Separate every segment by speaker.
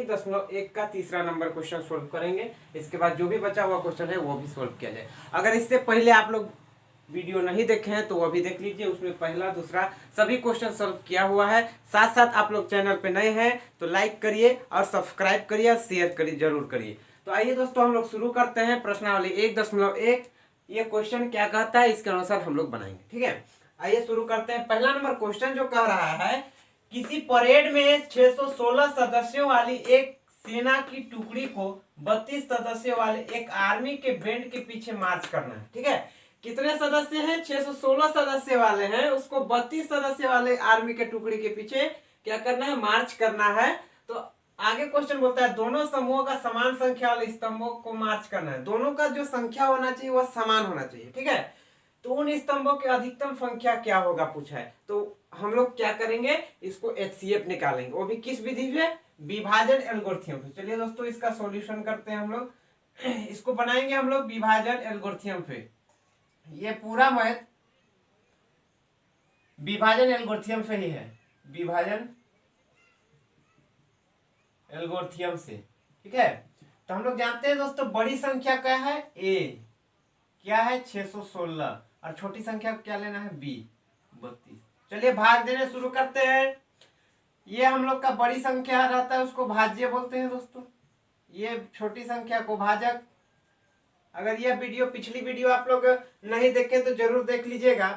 Speaker 1: 1.1 का तीसरा number question solve करेंगे। इसके बाद जो भी बचा हुआ क्वेश्चन है वो भी सोल्व किया जाए। अगर इससे पहले आप लोग वीडियो नहीं देखे हैं तो वो भी देख लीजिए, उसमें पहला दूसरा सभी क्वेश्चन सोल्व किया हुआ है। साथ साथ आप लोग चैनल पे नए हैं तो लाइक करिए और सब्सक्राइब करिए और शेयर करिए, जरूर करिए। तो आइए दोस्तों हम लोग शुरू करते हैं। प्रश्नावली 1.1 ये क्वेश्चन क्या कहता है इसके अनुसार हम लोग बनाएंगे, ठीक है। आइए शुरू करते हैं। पहला नंबर क्वेश्चन जो कह रहा है, किसी परेड में 616 सदस्यों वाली एक सेना की टुकड़ी को 32 सदस्यों वाले एक आर्मी के बैंड के पीछे मार्च करना है, ठीक है। कितने सदस्य हैं? 616 सदस्य वाले हैं, उसको 32 सदस्य वाले आर्मी के टुकड़ी के पीछे क्या करना है? मार्च करना है। तो आगे क्वेश्चन बोलता है दोनों समूहों का समान संख्या वाले स्तंभों को मार्च करना है। दोनों का जो संख्या होना चाहिए वह समान होना चाहिए, ठीक है। तो उन स्तंभों की अधिकतम संख्या क्या होगा पूछा है। तो हम लोग क्या करेंगे, इसको HCF निकालेंगे, वो भी किस विधि से? विभाजन एल्गोरिथम पे। चलिए दोस्तों इसका सॉल्यूशन करते हैं हम लोग। इसको बनाएंगे हम लोग विभाजन एल्गोरिथम पे। ये पूरा मैथ विभाजन एल्गोरिथम से ही है, विभाजन एल्गोरिथम से, ठीक है। तो हम लोग जानते हैं दोस्तों बड़ी संख्या क्या है? A क्या है? 616 और छोटी संख्या क्या लेना है? B 32। चलिए भाग देने शुरू करते हैं। ये हम लोग का बड़ी संख्या रहता है उसको भाज्य बोलते हैं दोस्तों, ये छोटी संख्या को भाजक। अगर यह वीडियो पिछली वीडियो आप लोग नहीं देखे तो जरूर देख लीजिएगा।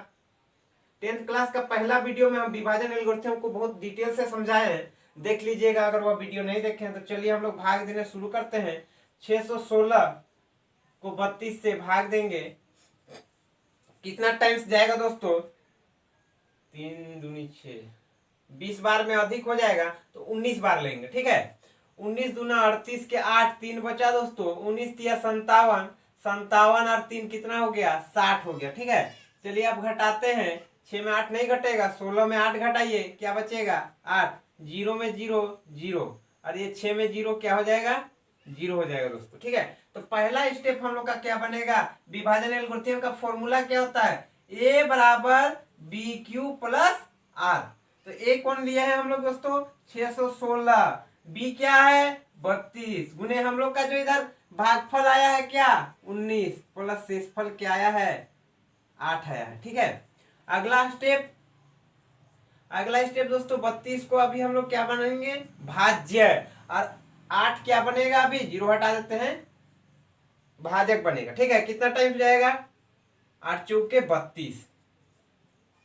Speaker 1: 10th क्लास का पहला वीडियो में हम विभाजन एल्गोरिथम को बहुत डिटेल से समझाए हैं, देख लीजिएगा अगर वह वीडियो नहीं देखे हैं। तो चलिए हम लोग भाग देने शुरू करते हैं। 616 को 32 से भाग देंगे, कितना टाइम्स जाएगा दोस्तों? 3 दूनी 6, 20 बार में अधिक हो जाएगा तो 19 बार लेंगे, ठीक है। 19 दूना 38 के 8, 3 बचा दोस्तों। 19 तिया 57, 57 और 3 कितना हो गया? 60 हो गया, ठीक है। चलिए अब घटाते हैं। 6 में 8 नहीं घटेगा, 16 में 8 घटाइए, क्या बचेगा? 8। 0 में 0 0 और ये 6 में 0 क्या हो जाएगा? 0 हो जाएगा दोस्तों, ठीक है। तो पहला स्टेप हम लोग का क्या बनेगा? विभाजन एल्गोरिथम का फॉर्मूला क्या होता है? A बराबर BQ प्लस R। तो A कौन लिया है हम लोग दोस्तों? 616। B क्या है? 32 गुने हम लोग का जो इधर भागफल आया है क्या? 19 प्लस शेषफल क्या आया है? 8 आया है, ठीक है। अगला स्टेप दोस्तों 32 को अभी हम लोग क्या बनाएंगे? भाज्य। और 8 क्या बनेगा? अभी 0 हटा देते हैं, भाजक बनेगा, ठीक है। कितना टाइम जाएगा? 8 चौके 32।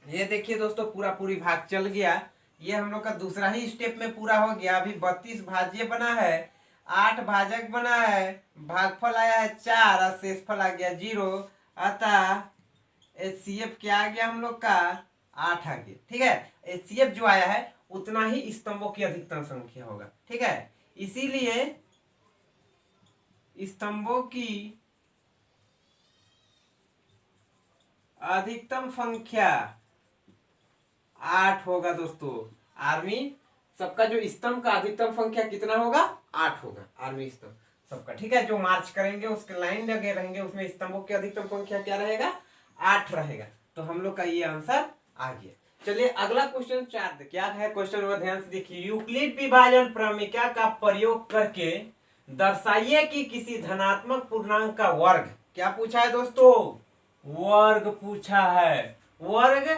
Speaker 1: ये देखिए दोस्तों पूरा पूरी भाग चल गया। ये हम लोग का दूसरा ही स्टेप में पूरा हो गया। अभी 32 भाज्य बना है, 8 भाजक बना है, भागफल आया है 4 और शेषफल आ गया 0। अतः HCF क्या आ गया हम लोग का? 8 आ गया, ठीक है। HCF जो आया है उतना ही स्तंभों की अधिकतम संख्या होगा, ठीक है। इसीलिए स्तंभों की अधिकतम संख्या 8 होगा दोस्तों। आर्मी सबका जो स्तंभ का अधिकतम संख्या कितना होगा? 8 होगा आर्मी स्तंभ सबका, ठीक है। जो मार्च करेंगे उसके लाइन लगे रहेंगे उसमें स्तंभों की अधिकतम संख्या क्या रहेगा? 8 रहेगा। तो हम लोग का ये आंसर आ गया। चलिए अगला क्वेश्चन 4 क्या है क्वेश्चन, वो ध्यान से देखिए। यूक्लिड विभाजन प्रमेय का प्रयोग करके दर्शाइए कि किसी धनात्मक पूर्णांक का वर्ग, क्या पूछा है दोस्तों? वर्ग पूछा है। वर्ग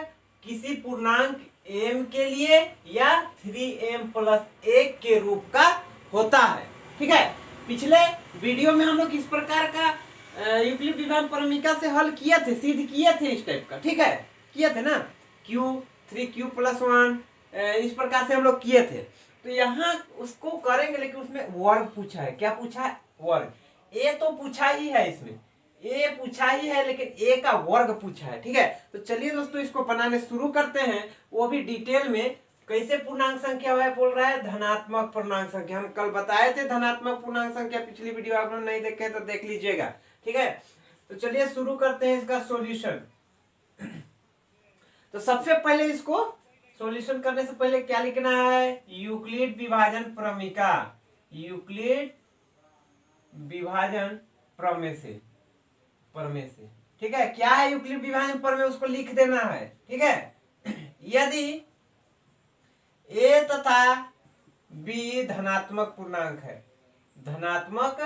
Speaker 1: किसी पूर्णांक m के लिए या 3m प्लस 1 के रूप का होता है, ठीक है। पिछले वीडियो में हम लोग इस प्रकार का यूक्लिड विभाजन प्रमेय से हल किए थे, सिद्ध किए थे इस टाइप का, ठीक है, किए थे ना। q 3q + 1 इस प्रकार से हम लोग किए थे। तो यहाँ उसको करेंगे लेकिन उसमें वर्ग पूछा है। क्या पूछा है? वर्ग। a तो पूछा ही है, इसमें a पूछा ही है लेकिन a का वर्ग पूछा है, ठीक है। तो चलिए दोस्तों इसको बनाने शुरू करते हैं, वो भी डिटेल में। कैसे पूर्णांक संख्या है बोल रहा है? धनात्मक पूर्णांक संख्या। हम कल बताए थे धनात्मक पूर्णांक संख्या, पिछली वीडियो आप लोग नहीं देखे तो देख लीजिएगा, ठीक है। तो चलिए शुरू करते हैं इसका सॉल्यूशन। तो सबसे पहले इसको सॉल्यूशन करने से पहले क्या लिखना है? यूक्लिड विभाजन प्रमेय, यूक्लिड विभाजन प्रमेय से, ठीक है। क्या है यूक्लिड विभाजन प्रमेय? उसको लिख देना है, ठीक है। यदि a तथा बी धनात्मक पूर्णांक है, धनात्मक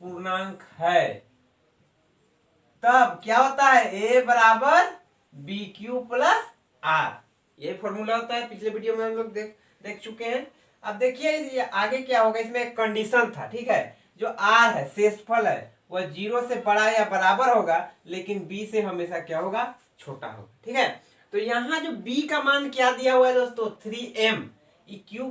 Speaker 1: पूर्णांक है, तब क्या होता है ए बराबर बी क्यू प्लस आर। ये फॉर्मूला होता है, पिछले वीडियो में हम लोग देख चुके हैं। अब देखिए आगे क्या होगा, इसमें एक कंडीशन था, ठीक है, जो आर है शेषफल है वह 0 से बड़ा या बराबर होगा, लेकिन बी से हमेशा क्या होगा, छोटा होगा, ठीक है। तो यहाँ जो बी का मान क्या दिया हुआ है दोस्तों, 3m, ये क्यू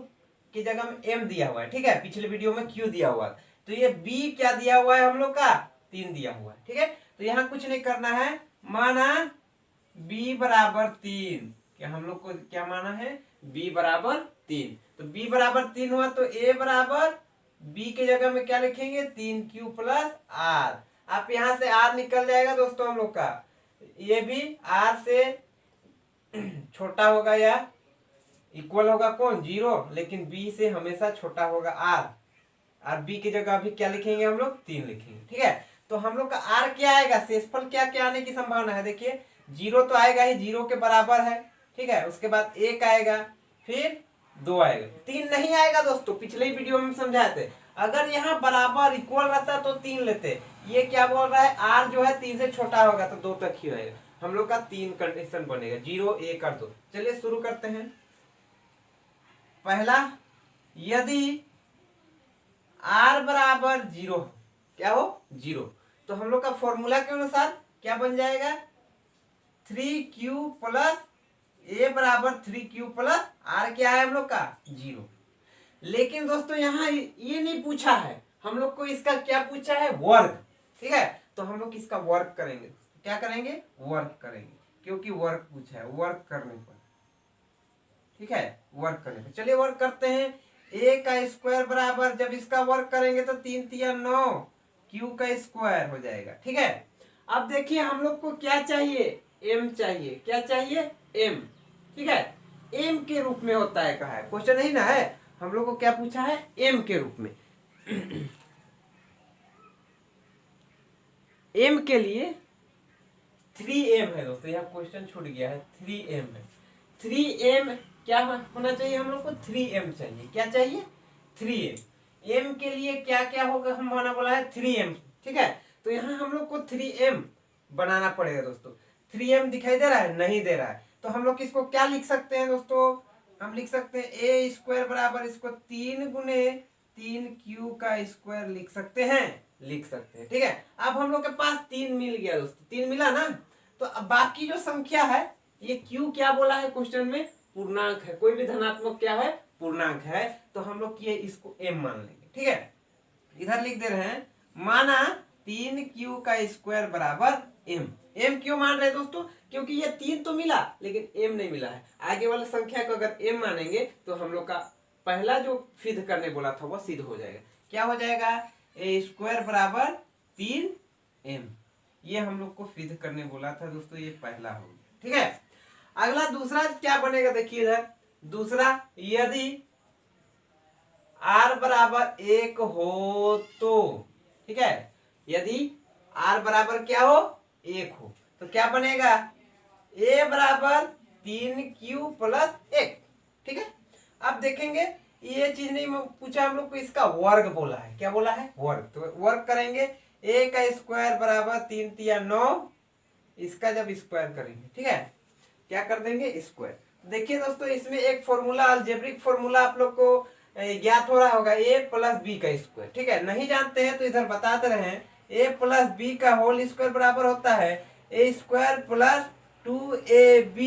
Speaker 1: की जगह में m दिया हुआ है, ठीक है, पिछले वीडियो में q दिया हुआ है, तो ये b क्या दिया हुआ है हम लोग का, 3 दिया हुआ है, ठीक है। तो यहाँ कुछ नहीं करना है, माना b बराबर 3, क्या हम लोग को क्या माना है, b बराबर 3, तो b बराबर 3 हुआ तो a बराबर b के जगह में क्या लिखेंगे, 3q प्लस r। आप यहाँ से r निकल जाएगा दोस्तों हम लोग का, ये भी r से छोटा होगा या इक्वल होगा कौन, 0, लेकिन b से हमेशा छोटा होगा r, और b की जगह अभी क्या लिखेंगे हम लोग, 3 लिखेंगे, ठीक है। तो हम लोग का r क्या आएगा, शेषफल क्या क्या आने की संभावना है, देखिए 0 तो आएगा ही, 0 के बराबर है, ठीक है, उसके बाद 1 आएगा, फिर 2 आएगा, 3 नहीं आएगा दोस्तों, पिछले ही वीडियो में समझाए थे। अगर यहाँ बराबर इक्वल रहता तो 3 लेते, ये क्या बोल रहा है, r जो है 3 से छोटा होगा तो 2 तक ही होगा, हम लोग का 3 कंडीशन बनेगा, 0 1 और 2। चलिए शुरू करते हैं। पहला, यदि r बराबर 0, क्या हो 0, तो हम लोग का फॉर्मूला के अनुसार क्या बन जाएगा, 3q प्लस a बराबर 3q प्लस r, क्या है हम लोग का 0। लेकिन दोस्तों यहाँ ये नहीं पूछा है, हम लोग को इसका क्या पूछा है, वर्ग, ठीक है। तो हम लोग इसका वर्ग करेंगे, क्या करेंगे, वर्ग करेंगे, क्योंकि वर्ग पूछा है, वर्ग करने पर, ठीक है, वर्ग करने पर। चलिए वर्ग करते हैं, a का स्क्वायर बराबर, जब इसका वर्ग करेंगे तो 3 तिया 9, q का स्क्वायर हो जाएगा, ठीक है। अब देखिए हम लोग को क्या चाहिए, m चाहिए, क्या चाहिए, m, ठीक है, m के रूप में होता है, कहा है क्वेश्चन नहीं ना है, हम लोग को क्या पूछा है, m के रूप में। m के लिए 3m है दोस्तों, यहाँ क्वेश्चन छूट गया है, 3m है, 3m क्या होना चाहिए हम लोग को, 3m चाहिए, क्या चाहिए, 3m। m के लिए क्या क्या होगा, हम बना बोला है 3m, ठीक है। तो यहाँ हम लोग को 3m बनाना पड़ेगा दोस्तों। 3m दिखाई दे रहा है, नहीं दे रहा है, तो हम लोग इसको क्या लिख सकते हैं दोस्तों, हम लिख सकते हैं a स्क्वायर बराबर इसको 3 गुने 3q का स्क्वायर लिख सकते हैं, ठीक है। अब हम लोग के पास 3 मिल गया दोस्तों, 3 मिला ना, तो अब बाकी जो संख्या है, ये q क्या बोला है क्वेश्चन में, पूर्णांक है, कोई भी धनात्मक क्या है, पूर्णांक है, तो हम लोग ये इसको m मान लेंगे, ठीक है। इधर लिख दे रहे हैं, माना 3q का स्क्वायर बराबर m क्यों मान रहे हैं दोस्तों, क्योंकि ये 3 तो मिला लेकिन m नहीं मिला है। आगे वाले संख्या को अगर m मानेंगे तो हम लोग का पहला जो सिद्ध करने बोला था वो सिद्ध हो जाएगा, क्या हो जाएगा, a स्क्वायर बराबर 3m, ये हम लोग को सिद्ध करने बोला था दोस्तों, ये पहला हो गया, ठीक है। अगला दूसरा क्या बनेगा, देखिए इधर दूसरा, यदि r बराबर 1 हो तो, ठीक है, यदि r बराबर क्या हो, 1 हो, तो क्या बनेगा, a बराबर 3q प्लस 1, ठीक है। अब देखेंगे ये चीज नहीं पूछा हम लोग को, इसका वर्ग बोला है, क्या बोला है, वर्ग, तो वर्ग करेंगे, a का स्क्वायर बराबर 3 तिया 9, इसका जब स्क्वायर करेंगे, ठीक है, क्या कर देंगे, स्क्वायर। देखिए दोस्तों इसमें एक फॉर्मूला, अलजेब्रिक फॉर्मूला आप लोग को ज्ञात हो रहा होगा, a प्लस बी का स्क्वायर, ठीक है, नहीं जानते हैं तो इधर बताते रहे, a प्लस बी का होल स्क्वायर बराबर होता है a square plus 2ab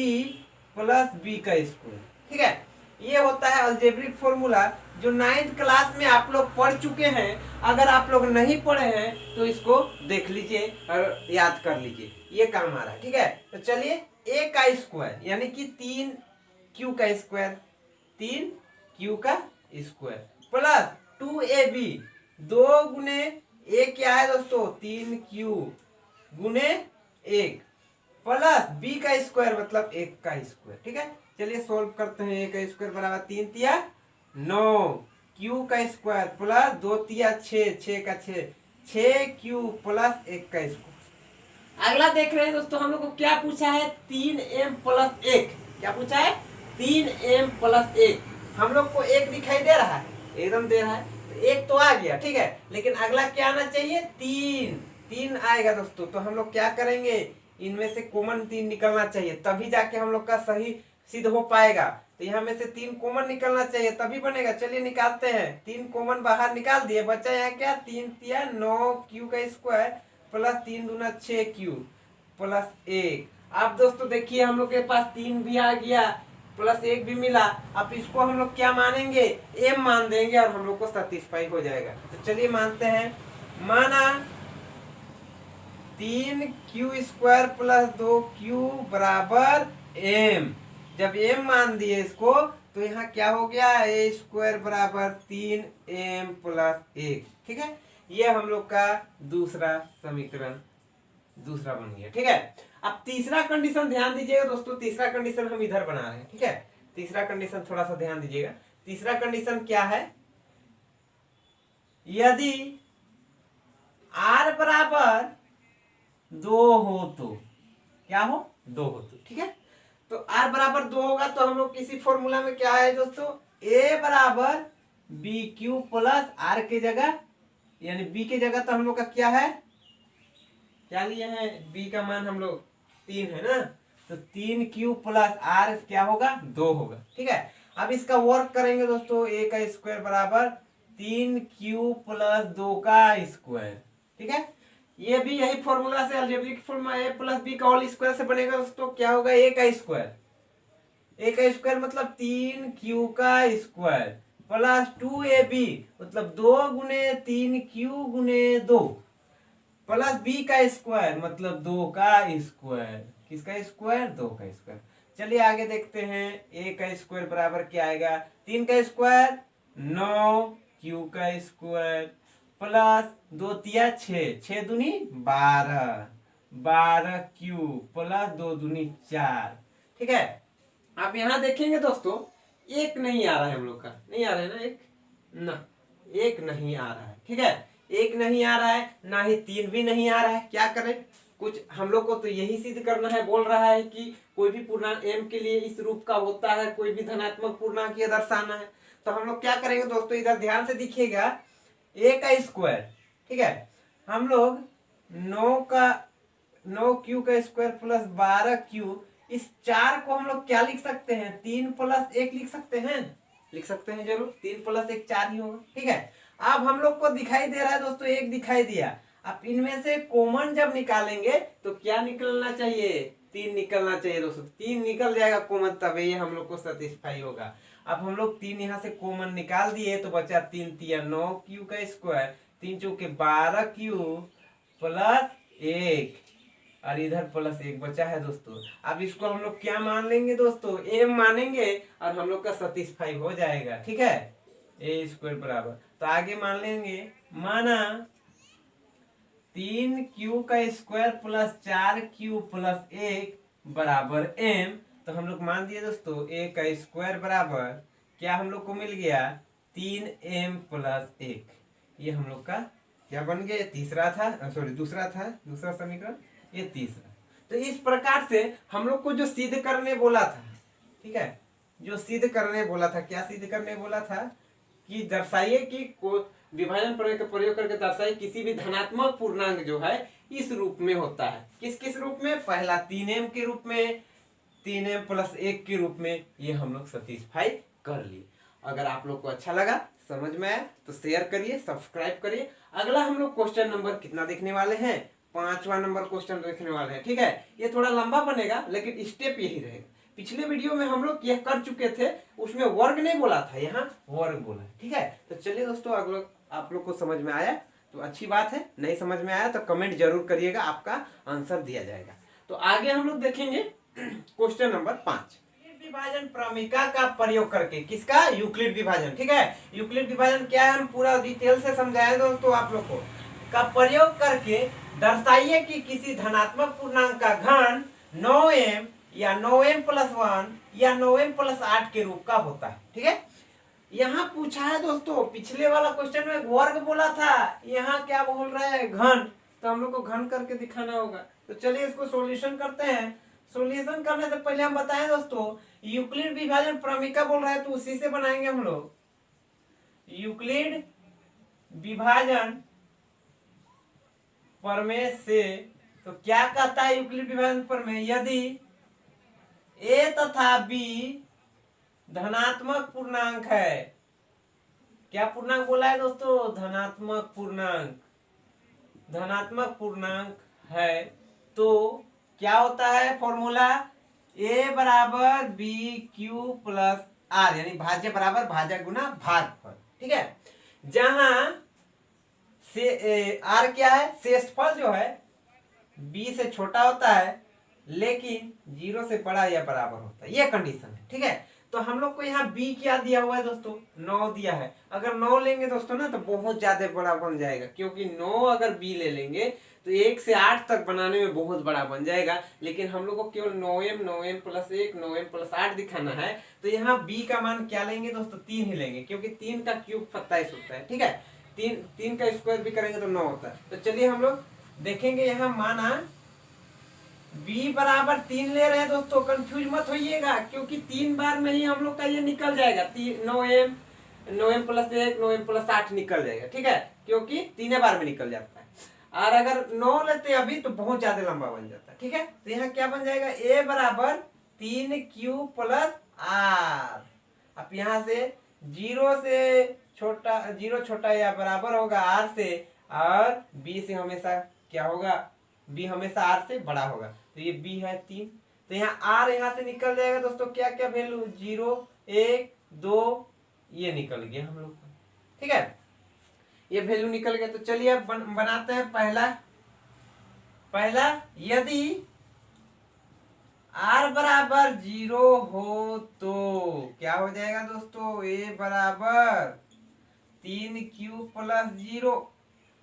Speaker 1: plus b का स्क्वायर, ठीक है। ये होता है अलजेब्रिक फॉर्मूला, जो 9th क्लास में आप लोग पढ़ चुके हैं। अगर आप लोग नहीं पढ़े हैं तो इसको देख लीजिए और याद कर लीजिए, ये काम आ रहा है, ठीक है। तो चलिए a का स्क्वायर यानी कि 3q का स्क्वायर, 3q का स्क्वायर प्लस 2ab, 2 गुने a क्या है दोस्तों, 3q गुने 1 प्लस b का स्क्वायर मतलब 1 का स्क्वायर, ठीक है। चलिए सोल्व करते हैं, a का स्क्वायर बराबर 3 तिया 9, q का स्क्वायर प्लस 2 तिया 6, 6 का 6, 6q प्लस 1 का स्क्वायर। अगला देख रहे हैं दोस्तों, हम लोग को क्या पूछा है, 3m प्लस 1, क्या पूछा है, 3m प्लस 1। हम लोग को एक दिखाई दे रहा है, एकदम दे रहा है, तो एक तो आ गया, ठीक है। लेकिन अगला क्या आना चाहिए, तीन, तीन आएगा दोस्तों। तो हम लोग क्या करेंगे, इनमें से कॉमन तीन निकलना चाहिए, तभी जाके हम लोग का सही सिद्ध हो पाएगा। तो यहाँ में से तीन कॉमन निकलना चाहिए तभी बनेगा। चलिए निकालते हैं, तीन कॉमन बाहर निकाल दिए, बचा यहाँ क्या, तीन तिया 9 क्यू का स्क्वायर प्लस 3 दूना 6 क्यू प्लस 1। अब दोस्तों देखिए हम लोग के पास 3 भी आ गया प्लस 1 भी मिला। अब इसको हम लोग क्या मानेंगे, m मान देंगे और हम लोग को सेटिस्फाई हो जाएगा। तो चलिए मानते हैं, माना 3 क्यू स्क्वायर प्लस 2 क्यू बराबर m। जब m मान दिए इसको तो यहाँ क्या हो गया, a स्क्वायर बराबर 3m प्लस 1, ठीक है। ये हम लोग का दूसरा समीकरण दूसरा बन गया, ठीक है। अब तीसरा कंडीशन ध्यान दीजिएगा दोस्तों, तीसरा कंडीशन हम इधर बना रहे हैं, ठीक है। तीसरा कंडीशन थोड़ा सा ध्यान दीजिएगा। तीसरा कंडीशन क्या है, यदि r बराबर 2 हो तो, क्या हो, 2 हो तो, ठीक है। तो r बराबर 2 होगा तो हम लोग किसी फॉर्मूला में क्या है दोस्तों, a बराबर बी क्यू प्लस r के जगह, यानी b के जगह तो हम लोग का क्या है, क्या लिए हैं, b का मान हम लोग 3 है ना, तो 3 क्यू प्लस r क्या होगा, 2 होगा, ठीक है। अब इसका वर्क करेंगे दोस्तों, a का स्क्वायर बराबर 3 क्यू प्लस 2 का स्क्वायर, ठीक है। ये भी यही फॉर्मूला से, algebraic formula a plus B का होल स्क्वायर से बनेगा दोस्तों। क्या होगा, a का स्क्वायर, a का स्क्वायर मतलब 3 क्यू का स्क्वायर प्लस 2ab मतलब 2 गुने 3 क्यू गुने 2 प्लस बी का स्क्वायर मतलब 2 का स्क्वायर, किसका स्क्वायर, 2 का स्क्वायर। चलिए आगे देखते हैं, a का स्क्वायर बराबर क्या आएगा, 3 का स्क्वायर 9 क्यू का स्क्वायर प्लस 2 तिया 6, 6 दूनी 12, 12 क्यू प्लस 2 दूनी 4, ठीक है। आप यहाँ देखेंगे दोस्तों, एक नहीं आ रहा है हम लोग का, नहीं आ रहा है ना, एक नहीं आ रहा है, ठीक है। एक नहीं आ रहा है, ना ही 3 भी नहीं आ रहा है, क्या करें, कुछ हम लोग को तो यही सिद्ध करना है। बोल रहा है कि कोई भी पूर्णांक m के लिए इस रूप का होता है, कोई भी धनात्मक पूर्णांक ये दर्शाना है। तो हम लोग क्या करेंगे दोस्तों, इधर ध्यान से दिखिएगा, a का स्क्वायर, ठीक है, हम लोग 9 क्यू का स्क्वायर प्लस 12 क्यू, इस 4 को हम लोग क्या लिख सकते हैं, 3 प्लस 1 लिख सकते हैं, लिख सकते हैं जरूर, 3 प्लस 1 4 ही होगा, ठीक है। अब हम लोग को दिखाई दे रहा है दोस्तों, एक दिखाई दिया। अब इनमें से कॉमन जब निकालेंगे तो क्या निकलना चाहिए, 3 निकलना चाहिए दोस्तों। 3 निकल जाएगा कॉमन, तब ये हम लोग को सेटिस्फाई होगा। अब हम लोग 3 यहाँ से कॉमन निकाल दिए तो बचा 3 तिया 9 क्यू का स्क्वायर, 3 चौके 12 क्यू प्लस 1 और इधर प्लस 1 बचा है दोस्तों। अब इसको हम लोग क्या मान लेंगे दोस्तों, m मानेंगे और हम लोग का सेटिस्फाई हो जाएगा, ठीक है। a स्क्वायर बराबर, तो आगे मान लेंगे, माना 3 क्यू का स्क्वायर प्लस 4 क्यू प्लस 1 बराबर m। तो हम लोग मान दिए दोस्तों, a का स्क्वायर बराबर क्या हम लोग को मिल गया, 3m प्लस 1। ये हम लोग का क्या बन गया, तीसरा था, सॉरी दूसरा था, दूसरा समीकरण, ये तीसरा। तो इस प्रकार से हम लोग को जो सिद्ध करने बोला था, ठीक है, जो सिद्ध करने बोला था, क्या सिद्ध करने बोला था, कि दर्शाइए कि विभाजन प्रमेय का प्रयोग करके दर्शाइए किसी भी धनात्मक पूर्णांक जो है इस रूप में होता है। किस किस रूप में, पहला 3m के रूप में, 3m प्लस 1 के रूप में, ये हम लोग सेटिस्फाई कर लिए। अगर आप लोग को अच्छा लगा, समझ में आया तो शेयर करिए, सब्सक्राइब करिए। अगला हम लोग क्वेश्चन नंबर कितना देखने वाले हैं, 5वां नंबर क्वेश्चन देखने वाले हैं, ठीक है। ये थोड़ा लंबा बनेगा लेकिन स्टेप यही रहेगा। पिछले वीडियो में हम लोग यह कर चुके थे, उसमें वर्ग नहीं बोला था, यहाँ वर्ग बोला, ठीक है। तो चलिए दोस्तों, अगर आप लोग को समझ में आया तो अच्छी बात है, नहीं समझ में आया तो कमेंट जरूर करिएगा, आपका आंसर दिया जाएगा। तो आगे हम लोग देखेंगे क्वेश्चन नंबर 5, विभाजन प्रमेय का प्रयोग करके, किसका, यूक्लिड विभाजन, ठीक है। यूक्लिड विभाजन क्या है, हम पूरा डिटेल से समझाएं दोस्तों आप लोग को, का प्रयोग करके दर्शाइए कि किसी धनात्मक पूर्णांक का घन 9m या 9m प्लस 1 या 9m प्लस 8 के रूप का होता है, ठीक है। यहाँ पूछा है दोस्तों, पिछले वाला क्वेश्चन में वर्ग बोला था, यहाँ क्या बोल रहा है, घन। तो हम लोग को घन करके दिखाना होगा। तो चलिए इसको सॉल्यूशन करते हैं। सॉल्यूशन करने से पहले हम बताएं दोस्तों, यूक्लिड विभाजन प्रमेय बोल रहा है तो उसी से बनाएंगे हम लोग। यूक्लिड विभाजन प्रमेय से तो क्या कहता है यूक्लिड विभाजन प्रमेय, यदि ए तथा बी धनात्मक पूर्णांक है, क्या पूर्णांक बोला है दोस्तों, धनात्मक पूर्णांक, धनात्मक पूर्णांक है तो क्या होता है फॉर्मूला, ए बराबर बी क्यू प्लस आर, यानी भाज्य बराबर भाजक गुना भागफल, ठीक है। जहां से आर क्या है, शेषफल जो है बी से छोटा होता है लेकिन 0 से बड़ा या बराबर होता है, ये कंडीशन है, ठीक है। तो हम लोग को यहाँ बी क्या दिया हुआ है दोस्तों, 9 दिया है। अगर 9 लेंगे दोस्तों ना तो बहुत ज्यादा बड़ा बन जाएगा, क्योंकि 9 अगर बी ले लेंगे तो 1 से 8 तक बनाने में बहुत बड़ा बन जाएगा, लेकिन हम लोग को केवल 9m प्लस 1 9m प्लस 8 दिखाना है। तो यहाँ बी का मान क्या लेंगे दोस्तों, 3 ही लेंगे, क्योंकि 3 का क्यूब 27 होता है, ठीक है। 3 का स्क्वायर भी करेंगे तो 9 होता है। तो चलिए हम लोग देखेंगे, यहाँ माना b बराबर 3 ले रहे हैं दोस्तों, कंफ्यूज मत होइएगा, क्योंकि 3 बार में ही हम लोग का ये निकल जाएगा, 9m प्लस 1 9m प्लस 8 निकल जाएगा, ठीक है, क्योंकि 3 बार में निकल जाता है। और अगर 9 लेते अभी तो बहुत ज्यादा लंबा बन जाता है, ठीक है। तो यहाँ क्या बन जाएगा, a बराबर 3q प्लस आर। अब यहाँ से 0 छोटा या बराबर होगा r से, और b से हमेशा क्या होगा, b हमेशा r से बड़ा होगा, तो ये b है 3। तो यहाँ r यहाँ से निकल जाएगा दोस्तों, क्या क्या वैल्यू, 0 1 2 ये निकल गया हम लोग का, ठीक है, ये वैल्यू निकल गया। तो चलिए अब बनाते हैं पहला यदि r बराबर 0 हो तो क्या हो जाएगा दोस्तों, a बराबर 3q प्लस 0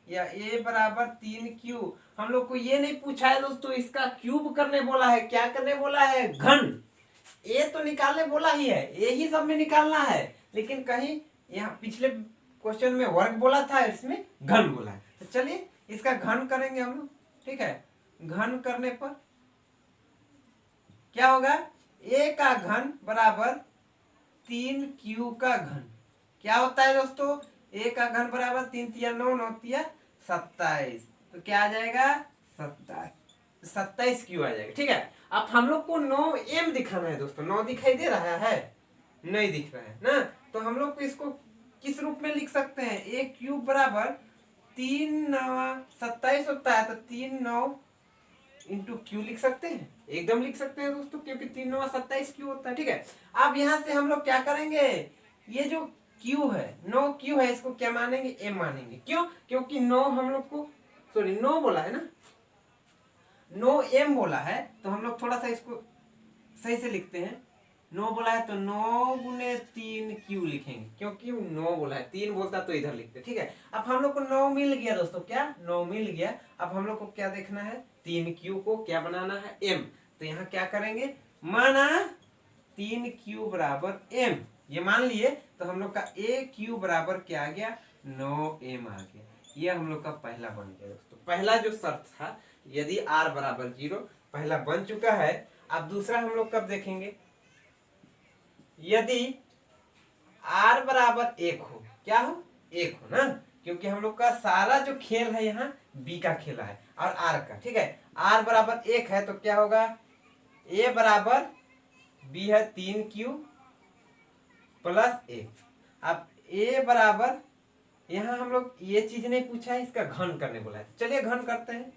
Speaker 1: या a बराबर 3q। हम लोग को ये नहीं पूछा है दोस्तों, इसका क्यूब करने बोला है, क्या करने बोला है, घन। a तो निकालने बोला ही है, a ही सब में निकालना है, लेकिन कहीं यहाँ पिछले क्वेश्चन में वर्ग बोला था, इसमें घन बोला है। तो चलिए इसका घन करेंगे हम लोग, ठीक है। घन करने पर क्या होगा, a का घन बराबर 3q का घन। क्या होता है दोस्तों, a का घन बराबर 3 तिया 9 9 तिया 27, तो क्या आ जाएगा 27q आ जाएगा, ठीक है। अब हम लोग को 9m दिखाना है दोस्तों, 9 दिखाई दे रहा है, नहीं दिख रहा है ना, तो हम लोग को इसको किस रूप में लिख सकते हैं, a क्यूब बराबर 3 9 27 होता है, तो 3 9 इंटू क्यू लिख सकते हैं, एकदम लिख सकते हैं दोस्तों, क्योंकि 3 9 27 क्यू होता है, ठीक है। अब यहाँ से हम लोग क्या करेंगे, ये जो क्यू है 9 क्यू है, इसको क्या मानेंगे, m मानेंगे। क्यों, क्योंकि 9 हम लोग को, सॉरी 9 बोला है ना, 9m बोला है, तो हम लोग थोड़ा सा इसको सही से लिखते हैं। 9 बोला है तो 9 गुने 3 क्यू लिखेंगे, क्योंकि 9 बोला है, 3 बोलता तो इधर लिखते, ठीक है। अब हम लोग को 9 मिल गया दोस्तों, क्या 9 मिल गया। अब हम लोग को क्या देखना है, 3 क्यू को क्या बनाना है, m। तो यहाँ क्या करेंगे, माना 3 क्यू बराबर m, ये मान लिए, तो हम लोग का a क्यू बराबर क्या आ गया, 9m आ गया। ये हम लोग का पहला बन गया दोस्तों, पहला जो शर्त था, यदि r बराबर 0, पहला बन चुका है। अब दूसरा हम लोग कब देखेंगे, यदि r बराबर 1 हो, क्या हो 1 हो ना, क्योंकि हम लोग का सारा जो खेल है यहाँ b का खेला है और r का, ठीक है। r बराबर 1 है तो क्या होगा, a बराबर b है 3q प्लस 1। अब a बराबर, यहाँ हम लोग ये चीज नहीं पूछा है, इसका घन करने बोला है, चलिए घन करते हैं।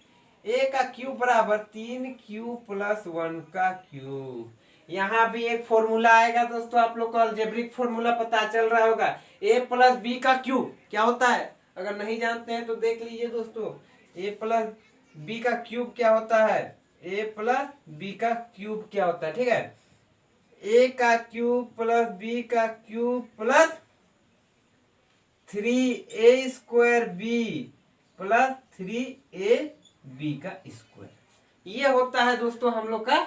Speaker 1: a का क्यूब बराबर 3q प्लस 1 का क्यूब। यहाँ भी एक फॉर्मूला आएगा दोस्तों, आप लोग को अलजेब्रिक फॉर्मूला पता चल रहा होगा, a प्लस बी का क्यूब क्या होता है, अगर नहीं जानते हैं तो देख लीजिए दोस्तों, a प्लस बी का क्यूब क्या होता है, a प्लस बी का क्यूब क्या होता है, ठीक है। a का क्यूब प्लस b का cube plus 3a square b plus 3ab का स्क्वायर, ये होता है दोस्तों हम लोग का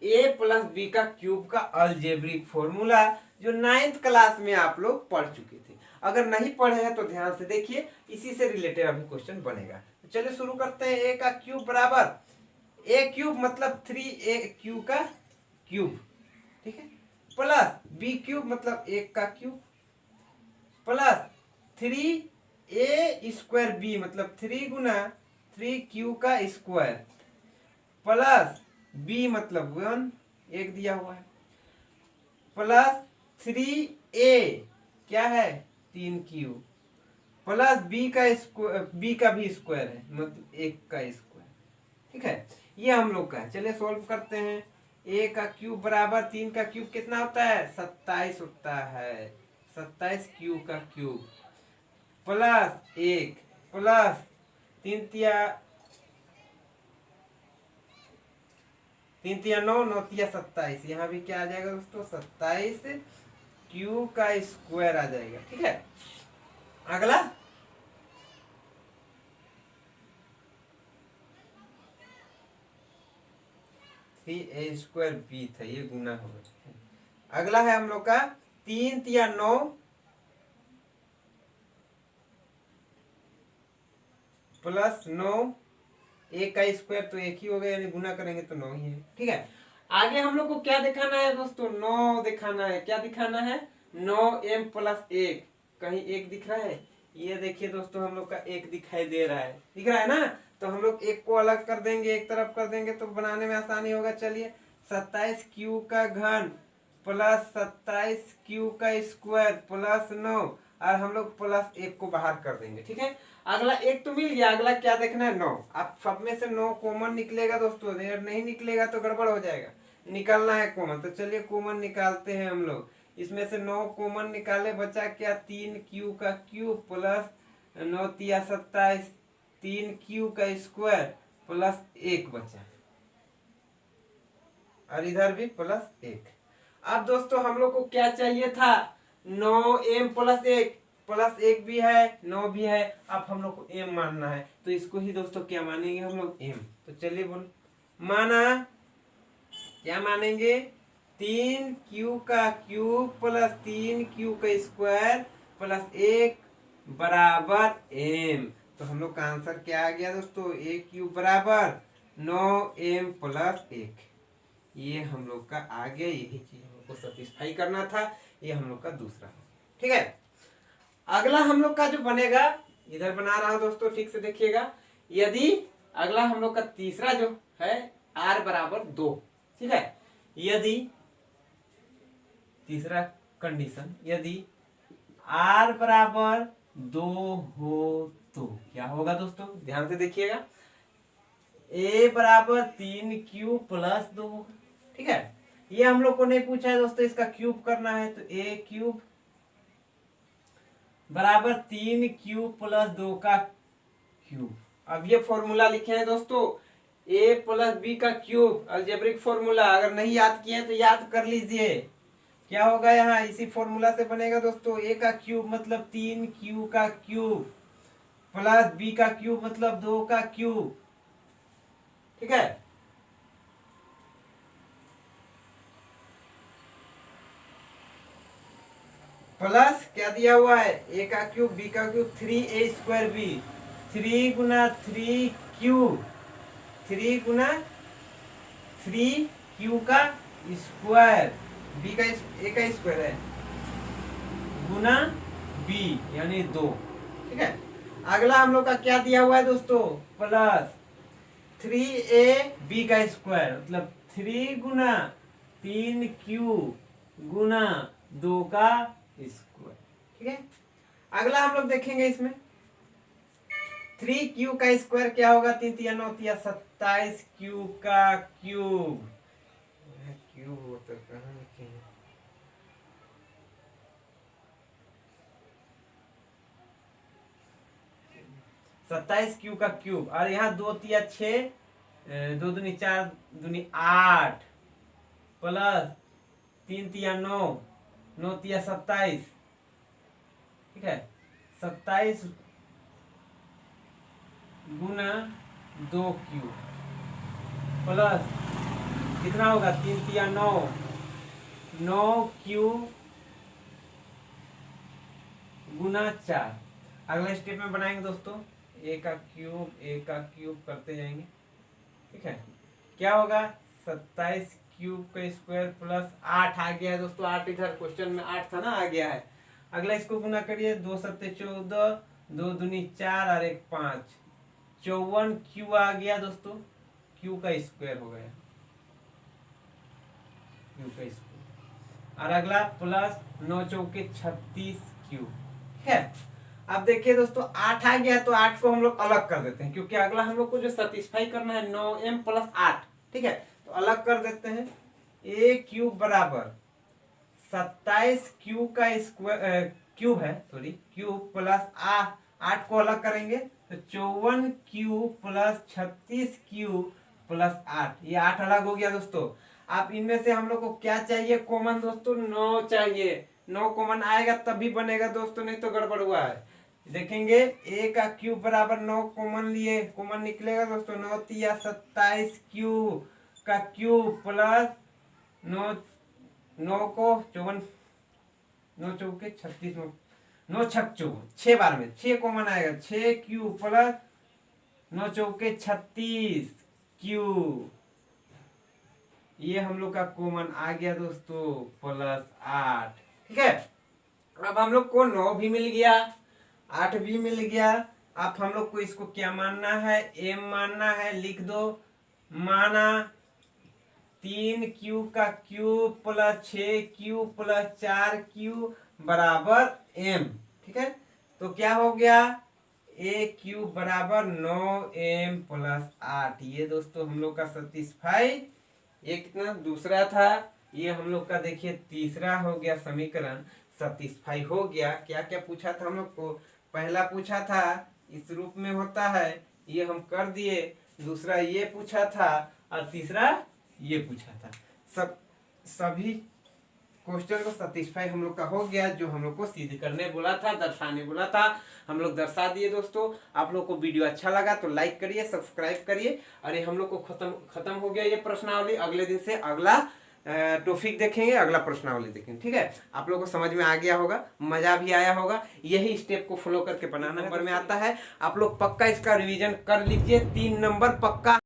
Speaker 1: a प्लस बी का क्यूब का अलजेब्रिक फॉर्मूला, जो 9th क्लास में आप लोग पढ़ चुके थे। अगर नहीं पढ़े हैं तो ध्यान से देखिए, इसी से रिलेटेड अभी क्वेश्चन बनेगा। तो चलिए शुरू करते हैं। a का क्यूब बराबर, ए क्यूब मतलब 3a क्यू का क्यूब, ठीक है, प्लस बी क्यूब मतलब 1 का क्यूब, प्लस 3a² बी मतलब 3 गुना 3q का स्क्वायर, प्लस बी मतलब 1 एक दिया हुआ है, प्लस 3a क्या है 3q, प्लस बी का भी स्क्वायर है मतलब 1 का स्क्वायर, ठीक है। ये हम लोग का है, चलिए सॉल्व करते हैं। a का क्यूब बराबर 3 का क्यूब कितना होता है 27 होता है, 27 क्यू का क्यूब, प्लस 1 प्लस 3 तिया 9 9 तिया 27, यहाँ भी क्या आ जाएगा दोस्तों 27 क्यू का स्क्वायर आ जाएगा, ठीक है। अगला 3a² बी था, ये गुना होगा। अगला है हम लोग का 3 तिया 9 प्लस 9 1 का स्क्वायर तो 1 ही हो गया, यानी गुना करेंगे तो 9 ही है, ठीक है। आगे हम लोग को क्या दिखाना है दोस्तों 9 दिखाना है, क्या दिखाना है 9m + 1, कहीं 1 दिख रहा है, ये देखिए दोस्तों हम लोग का 1 दिखाई दे रहा है, दिख रहा है ना, तो हम लोग 1 को अलग कर देंगे, एक तरफ कर देंगे तो बनाने में आसानी होगा। चलिए 27q का घन प्लस 27q का स्क्वायर प्लस 9, और हम लोग प्लस 1 को बाहर कर देंगे, ठीक है। अगला 1 तो मिल गया, अगला क्या देखना है 9। अब सब में से 9 कॉमन निकलेगा दोस्तों, अगर नहीं निकलेगा तो गड़बड़ हो जाएगा, निकालना है कॉमन, तो चलिए कॉमन निकालते हैं हम लोग। इसमें से 9 कॉमन निकाले, बचा क्या 3q का क्यूब प्लस 9 तिया 27, 3q का स्क्वायर प्लस 1 बचा, और इधर भी प्लस 1। अब दोस्तों हम लोग को क्या चाहिए था 9m + 1, प्लस 1 भी है 9 भी है, अब हम लोग को m मानना है, तो इसको ही दोस्तों क्या मानेंगे हम लोग m। तो चलिए बोल माना, क्या मानेंगे 3q का क्यूब प्लस 3q का स्क्वायर प्लस 1 बराबर m। तो हम लोग का आंसर क्या आ गया दोस्तों a क्यूब बराबर 9m + 1, ये हम लोग का आ गया, यही चीज हम लोग को सेटिस्फाई करना था, ये हम लोग का दूसरा, ठीक है। अगला हम लोग का जो बनेगा, इधर बना रहा हूं दोस्तों ठीक से देखिएगा, यदि अगला हम लोग का तीसरा जो है r बराबर 2, ठीक है, यदि तीसरा कंडीशन यदि r बराबर 2 हो तो क्या होगा दोस्तों, ध्यान से देखिएगा, a बराबर 3q + 2, ठीक है। ये हम लोग को नहीं पूछा है दोस्तों, इसका क्यूब करना है, तो a क्यूब बराबर 3q + 2 का क्यूब। अब ये फॉर्मूला लिखे हैं दोस्तों a + b का क्यूब, अलजेब्रिक फॉर्मूला, अगर नहीं याद किए तो याद कर लीजिए, क्या होगा यहाँ इसी फॉर्मूला से बनेगा दोस्तों, a का क्यूब मतलब 3q का क्यूब प्लस b का क्यूब मतलब 2 का क्यूब, ठीक है। प्लस क्या दिया हुआ है a का क्यूब b का क्यूब 3a² b, 3 गुना 3q, 3 गुना 3q का स्क्वायर, b का a का स्क्वायर है गुना b यानी 2, ठीक है। अगला हम लोग का क्या दिया हुआ है दोस्तों प्लस 3ab का स्क्वायर मतलब 3 गुना 3q गुना 2 का स्क्वायर, ठीक है। अगला हम लोग देखेंगे इसमें 3q का स्क्वायर क्या होगा 3 तिया 9 तिया 27q का क्यूब, क्यूब होता कहाँ लिखे हैं, सत्ताईस क्यू का क्यूब, और यहाँ 2 तिया 6, 2 दूनी 4 दूनी 8 प्लस 3 तिया 9, 9 तिया 27, ठीक है, 27 गुना 2q प्लस कितना होगा 3 तिया 9, 9q गुना 4। अगला स्टेप में बनाएंगे दोस्तों a का क्यूब करते जाएंगे, ठीक है। क्या होगा 27 क्यूब का स्क्वायर प्लस 8 आ गया है दोस्तों। 8 इधर क्वेश्चन में 8 था ना, आ गया है। अगला इसको गुना करिए, 2 सत्ते 14, 2 दूनी 4 और 1 5, 54 क्यू आ गया दोस्तों। क्यू का स्क्वायर हो गया, क्यू का स्क्वायर। और अगला प्लस 9 चौके 36 क्यू। ठीक है, अब देखिए दोस्तों 8 आ गया तो 8 को हम लोग अलग कर देते हैं, क्योंकि अगला हम लोग को जो सेटिस्फाई करना है 9m प्लस 8। ठीक है, तो अलग कर देते हैं। a क्यूब बराबर 27 क्यू का स्क्वायर, क्यूब है सॉरी, क्यूब प्लस 8 को अलग करेंगे तो 54 क्यू प्लस 36 क्यू प्लस 8, ये 8 अलग हो गया दोस्तों। अब इनमें से हम लोग को क्या चाहिए कॉमन दोस्तों, 9 चाहिए। 9 कॉमन आएगा तभी बनेगा दोस्तों, नहीं तो गड़बड़ हुआ है। देखेंगे a का क्यूब बराबर 9 कॉमन लिए, कॉमन निकलेगा दोस्तों 9 तिया 27 क्यू का क्यूब प्लस 9 को 54, 9 चौके 36, 9 छक 6 बार में 6 कॉमन आएगा, 6 क्यू प्लस 9 चौके 36 क्यू, ये हम लोग का कॉमन आ गया दोस्तों प्लस 8। ठीक है, अब हम लोग को 9 भी मिल गया, 8 भी मिल गया। अब हम लोग को इसको क्या मानना है, m मानना है। लिख दो, माना 3 क्यू का cube plus 6 Q plus 4 Q बराबर m। ठीक है, तो क्या हो गया, a क्यूब बराबर 9m प्लस 8। ये दोस्तों हम लोग का सेटिस्फाई, ये कितना दूसरा था, ये हम लोग का देखिए तीसरा हो गया समीकरण, सेटिस्फाई हो गया। क्या क्या पूछा था हम लोग को, पहला पूछा था इस रूप में होता है, ये हम कर दिए। दूसरा ये पूछा था और तीसरा ये पूछा था। सभी क्वेश्चन को सेटिस्फाई हम लोग का हो गया। जो हम लोग को सिद्ध करने बोला था, दर्शाने बोला था, हम लोग दर्शा दिए दोस्तों। आप लोग को वीडियो अच्छा लगा तो लाइक करिए, सब्सक्राइब करिए। और ये हम लोग को खत्म हो गया ये प्रश्नावली। अगले दिन से अगला टॉपिक देखेंगे, अगला प्रश्नावली देखेंगे। ठीक है, आप लोगों को समझ में आ गया होगा, मजा भी आया होगा। यही स्टेप को फॉलो करके बनाना नंबर में आता है। आप लोग पक्का इसका रिवीजन कर लीजिए, 3 नंबर पक्का।